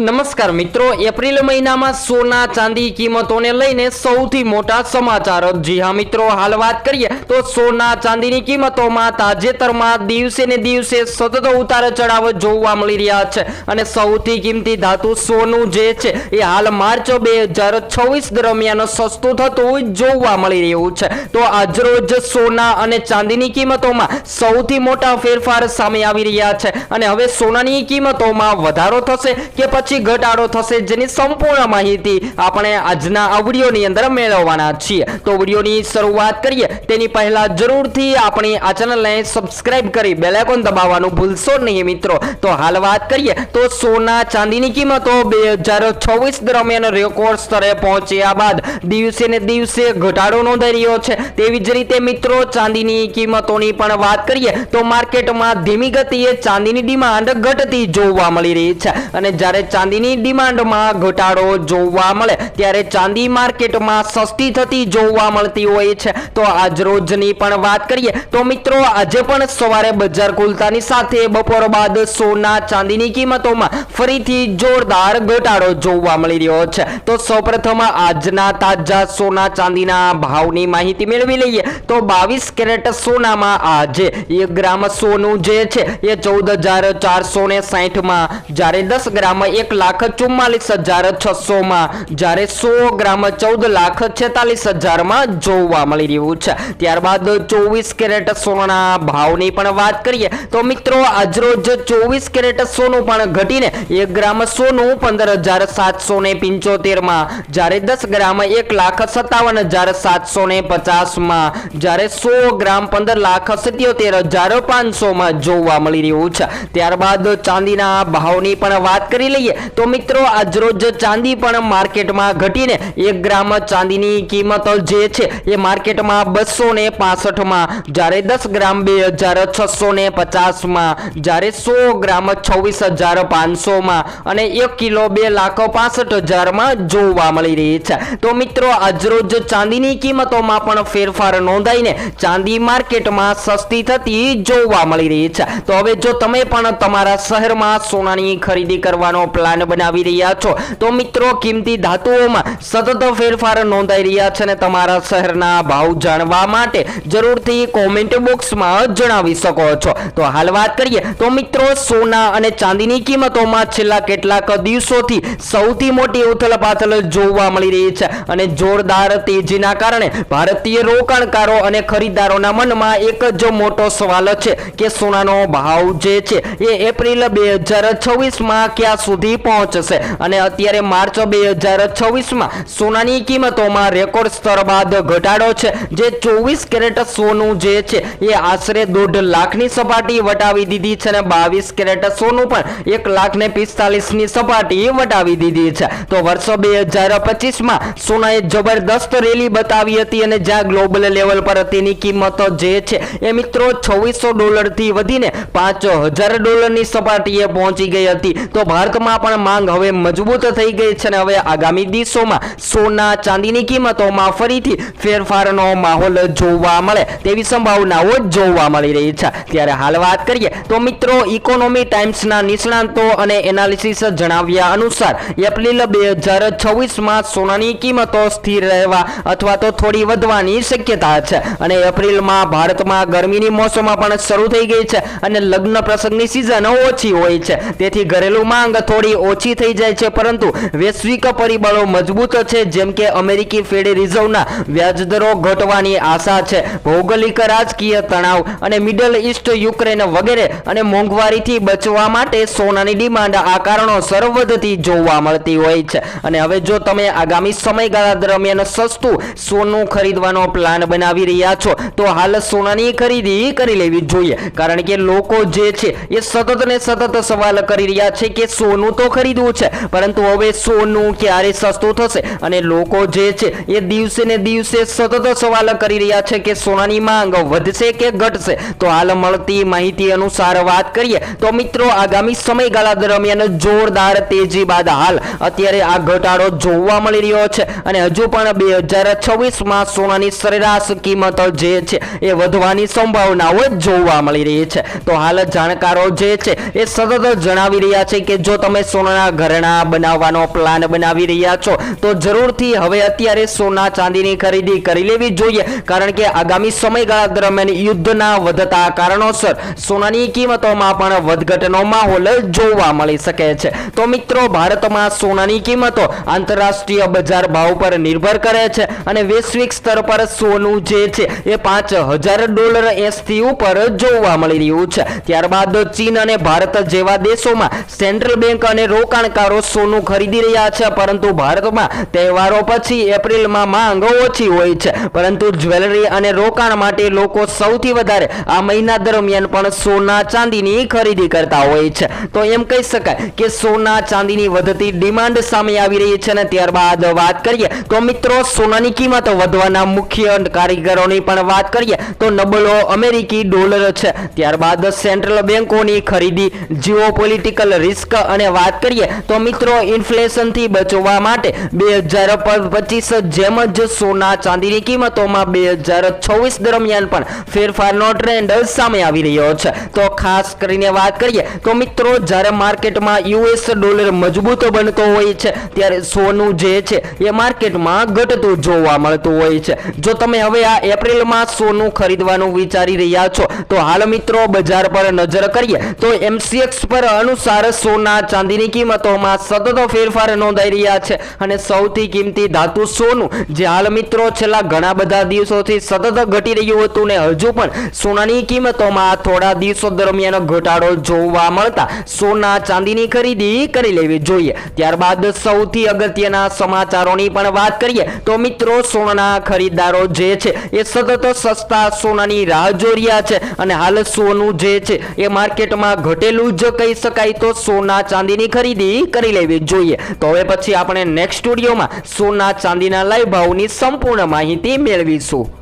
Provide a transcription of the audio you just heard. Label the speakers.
Speaker 1: નમસ્કાર મિત્રો, એપ્રિલ મહિનામાં સોના ચાંદી કિંમતોને લઈને સૌથી મોટા સમાચાર। જી હા મિત્રો, હાલ વાત કરીએ તો સોના ચાંદીની કિંમતોમાં તાજેતરમાં દિવસે ને દિવસે સતત ઉતાર ચઢાવ જોવા મળી રહ્યા છે અને સૌથી કિંમતી ધાતુ સોનું જે છે એ હાલ માર્ચ 2026 દરમિયાન સસ્તું થતું જોવા મળી રહ્યું છે। તો આજરોજ સોના અને ચાંદીની કિંમતોમાં સૌથી મોટા ફેરફાર સામે આવી રહ્યા છે અને હવે સોનાની કિંમતોમાં વધારો થશે કે પછી ઘટાડો થશે, જેની સંપૂર્ણ માહિતી આપણે આજના આ વિડિયોની અંદર મેળવવાના છીએ। તો વિડિયોની શરૂઆત કરીએ તેની પહેલા જરૂરથી આપણી આ ચેનલને સબસ્ક્રાઇબ કરી બેલ આઇકોન દબાવવાનું ભૂલશો નહીં મિત્રો। તો હાલ વાત કરીએ તો સોના ચાંદીની કિંમતો 2026 દરમિયાન રેકોર્ડ સ્તરે પહોંચ્યા બાદ દિવસે ને દિવસે ઘટાડો નોંધાઈ રહ્યો છે। તેવી જ રીતે મિત્રો ચાંદીની કિંમતોની પણ વાત કરીએ તો માર્કેટમાં ધીમી ગતિએ ચાંદીની ડિમાન્ડ ઘટતી જોવા મળી રહી છે અને જ્યારે ચાંદીની ડિમાન્ડમાં ઘટાડો જોવા મળે ત્યારે ચાંદી માર્કેટમાં સસ્તી થતી જોવા મળતી હોય છે। તો આજ રોજની પણ વાત કરીએ તો મિત્રો આજે પણ સવારે બજાર ખુલતાની સાથે બપોર બાદ સોના ચાંદીની કિંમતોમાં ફરીથી જોરદાર ઘટાડો જોવા મળી રહ્યો છે। તો સૌપ્રથમ આજના તાજા સોના ચાંદીના ભાવની માહિતી મેળવી લઈએ તો 22 કેરેટ સોનામાં આજે 1 ગ્રામ સોનું જે છે એ 14,460 માં, જ્યારે 10 ગ્રામ 1,44,600 માં, જ્યારે 100 ગ્રામ 14,46,000 માં જોવા મળી રહ્યું છે। ત્યારબાદ 24 કેરેટ સોનાના ભાવની પણ વાત કરીએ તો મિત્રો આજરોજ 24 કેરેટ સોનું પણ ઘટીને 1 ગ્રામ સોનું 15,775 માં, જ્યારે 10 ગ્રામ 1,57,750 માં, જ્યારે 100 ગ્રામ 15,77,500 માં જોવા મળી રહ્યું છે। ત્યારબાદ ચાંદીના ભાવની પણ વાત કરી લઈએ તો મિત્રો આજરોજ ચાંદી પણ માર્કેટમાં ઘટીને 1 ગ્રામ ચાંદીની કિંમત જે છે એ માર્કેટમાં 265 માં, જ્યારે 10 ગ્રામ 2,650 માં, જ્યારે 100 ગ્રામ 26,500 માં અને 1 કિલો 2,65,000 માં જોવા મળી રહી છે। તો મિત્રો આજરોજ ચાંદીની કિંમતોમાં પણ ફેરફાર નોંધાઈને ચાંદી માર્કેટમાં સસ્તી થતી જોવા મળી રહી છે। તો હવે જો તમે પણ તમારા શહેરમાં સોનાની ખરીદી કરવાનો પ્લાન બનાવી રહ્યા છો તો મિત્રો કિંમતી ધાતુઓમાં સતત ફેરફાર નોંધાઈ રહ્યા છે અને તમારા શહેરના ભાવ જાણવા માટે જરૂરથી કોમેન્ટ બોક્સમાં જણાવી શકો છો। તો હાલ વાત કરીએ તો મિત્રો સોના અને ચાંદીની કિંમતોમાં છેલ્લા કેટલાક દિવસોથી સૌથી મોટી ઉથલપાથલ જોવા મળી રહી છે અને જોરદાર તેજીના કારણે ભારતીય રોકાણકારો અને ખરીદદારોના મનમાં એક જ મોટો સવાલ છે કે સોનાનો ભાવ જે છે એ એપ્રિલ 2026 માં ક્યાં સુધી પહોંચશે અને અત્યારે માર્ચ 2026 માં સોનાની કિંમતોમાં રેકોર્ડ સ્તર બાદ ઘટાડો છે, જે 24 કેરેટ સોનું જે છે એ આશરે 1.5 લાખની સપાટી વટાવી દીધી છે અને 22 કેરેટ સોનું પણ 1,45,000 ની સપાટી વટાવી દીધી છે। તો વર્ષ 2025 માં સોનાએ જબરદસ્ત રેલી બતાવી હતી અને જ્યાં ગ્લોબલ લેવલ પર તેની કિંમત જે છે એ મિત્રો $2,600 થી વધીને $5,000 ની સપાટીએ પહોંચી ગઈ હતી। તો ભારતમાં પણ માંગ હવે મજબૂત થઈ ગઈ છે અને હવે આગામી દિવસોમાં સોના ચાંદીની કિંમતોમાં ફરીથી ફેરફારનો માહોલ જોવા મળે તેવી સંભાવનાઓ જોવા મળી રહી છે। ત્યારે હાલ વાત કરીએ તો મિત્રો ઇકોનોમી ટાઈમ્સના નિષ્ણાંતો અને એનાલિસિસ જણાવ્યા અનુસાર એપ્રિલ 2026 માં સોનાની કિંમતો સ્થિર રહેવા અથવા તો થોડી વધવાની શક્યતા છે અને એપ્રિલમાં ભારતમાં ગરમીની મોસમ પણ શરૂ થઈ ગઈ છે અને લગ્ન પ્રસંગની સિઝન ઓછી હોય છે, તેથી ઘરેલુ માંગ થોડી ઓછી થઈ જાય છે, પરંતુ વૈશ્વિક પરિબળો મજબૂત છે, જેમ કે અમેરિકી ફેડ રિઝર્વના વ્યાજદરો ઘટવાની આશા છે, ભૌગોલિક રાજકીય તણાવ અને મિડલ ઈસ્ટ, યુક્રેન વગેરે અને મોંઘવારીથી બચવા માટે સોનાની ડિમાન્ડ આ કારણોસર વધતી જોવા મળતી હોય છે। અને હવે જો તમે આગામી સમયગાળા દરમિયાન સસ્તું સોનું ખરીદવાનો પ્લાન બનાવી રહ્યા છો તો હાલ સોનાની ખરીદી કરી લેવી જોઈએ, કારણ કે લોકો જે છે એ સતત ને સતત સવાલ કરી રહ્યા છે કે સોનું તો ખરીદવું છે પરંતુ હવે સોનું ક્યારે સસ્તું થશે અને લોકો જે છે એ દિવસે ને દિવસે સતત સવાલ કરી રહ્યા છે કે સોનાની માંગ વધશે કે ઘટશે। તો હાલ મળતી માહિતી અનુસાર વાત કરીએ તો મિત્રો આગામી સમયગાળા દરમિયાન જોરદાર તેજી બાદ હાલ અત્યારે આ ઘટાડો જોવા મળી રહ્યો છે અને હજુ પણ 2026 માં સોનાની સરેરાશ કિંમત જે છે એ વધવાની સંભાવનાઓ જોવા મળી રહી છે। તો હાલ જાણકારો જે છે એ સતત જણાવી રહ્યા છે કે જો તમે સોનાના ઘરેણાં બનાવવાનો પ્લાન બનાવી રહ્યા છો તો જરૂરથી હવે અત્યારે સોના ચાંદીની ખરીદી કરી લેવી જોઈએ, કારણ કે આગામી સમયગાળા દરમિયાન યુદ્ધના વધતા કારણોસર સોનાની કિંમતોમાં પણ વધઘટનો માહોલ જોવા મળી શકે છે। તો મિત્રો, ભારતમાં સોનાની કિંમતો આંતરરાષ્ટ્રીય બજાર ભાવ પર નિર્ભર કરે છે અને વૈશ્વિક સ્તર પર સોનું જે છે એ $5,000 થી ઉપર જોવા મળી રહ્યું છે। ત્યારબાદ ચીન અને ભારત જેવા દેશોમાં સેન્ટ્રલ બેંક અને રોકાણકારો સોનું ખરીદી રહ્યા છે, પરંતુ ભારતમાં તહેવારો પછી એપ્રિલમાં માંગ ઓછી હોય છે, પરંતુ જ્વેલરી અને રોકાણ માટે લોકો સૌથી વધારે આ મહિના દરમિયાન પણ સોના ચાંદીની ખરીદી કરતા હોય છે। તો એમ કહી શકાય કે સોના ચાંદીની વધતી ડિમાન્ડ સામે આવી રહી છે। અને ત્યારબાદ વાત કરીએ તો મિત્રો, સોનાની કિંમત વધવાના મુખ્ય કારીગરોની પણ વાત કરીએ તો નબળો અમેરિકી ડોલર છે, ત્યારબાદ સેન્ટ્રલ બેંકોની ખરીદી, જીઓપોલિટિકલ રિસ્ક અને વાત કરીએ તો મિત્રો ઇન્ફ્લેશનથી બચવા માટે 2025 જેમ જ સોના ચાંદીની કિંમતોમાં 2026 દરમિયાન પણ ફેરફારનો ટ્રેન્ડ સામે આવી રહ્યો છે। તો ખાસ કરીને વાત કરીએ તો મિત્રો, જ્યારે માર્કેટમાં US ડોલર મજબૂત બનતો હોય છે ત્યારે સોનું જે છે એ માર્કેટમાં ઘટતું જોવા મળતું હોય છે। જો તમે હવે આ એપ્રિલમાં સોનું ખરીદવાનું વિચારી રહ્યા છો તો હાલ મિત્રો બજાર પર નજર કરીએ તો MCX પર અનુસાર સોના ચાંદીની કિંમતોમાં સતત ફેરફાર નોંધાઈ રહ્યા છે અને સૌથી કિંમતી ધાતુ સોનું જે હાલ મિત્રો છેલ્લા ઘણા બધા દિવસોથી સતત ઘટી રહ્યું હતું ને હજુ પણ સોનાની કિંમતોમાં થોડા દિવસો દરમિયાન ઘટાડો જોવા મળતા સોના ચાંદીની ખરીદી કરી લેવી જોઈએ। ત્યારબાદ સૌથી અગત્યના સમાચારોની પણ વાત કરીએ તો મિત્રો, સોનાના ખરીદદારો જે છે એ સતત સસ્તા સોનાની રાહ જોઈ રહ્યા છે અને હાલ સોનું જે છે એ માર્કેટમાં ઘટેલું જ કહી શકાય, તો સોના ચાંદીની ખરીદી કરી લેવી જોઈએ। તો હવે પછી આપણે નેક્સ્ટ વિડીયોમાં સોના ચાંદીના લાઈવ ભાવની સંપૂર્ણ માહિતી મેળવીશું।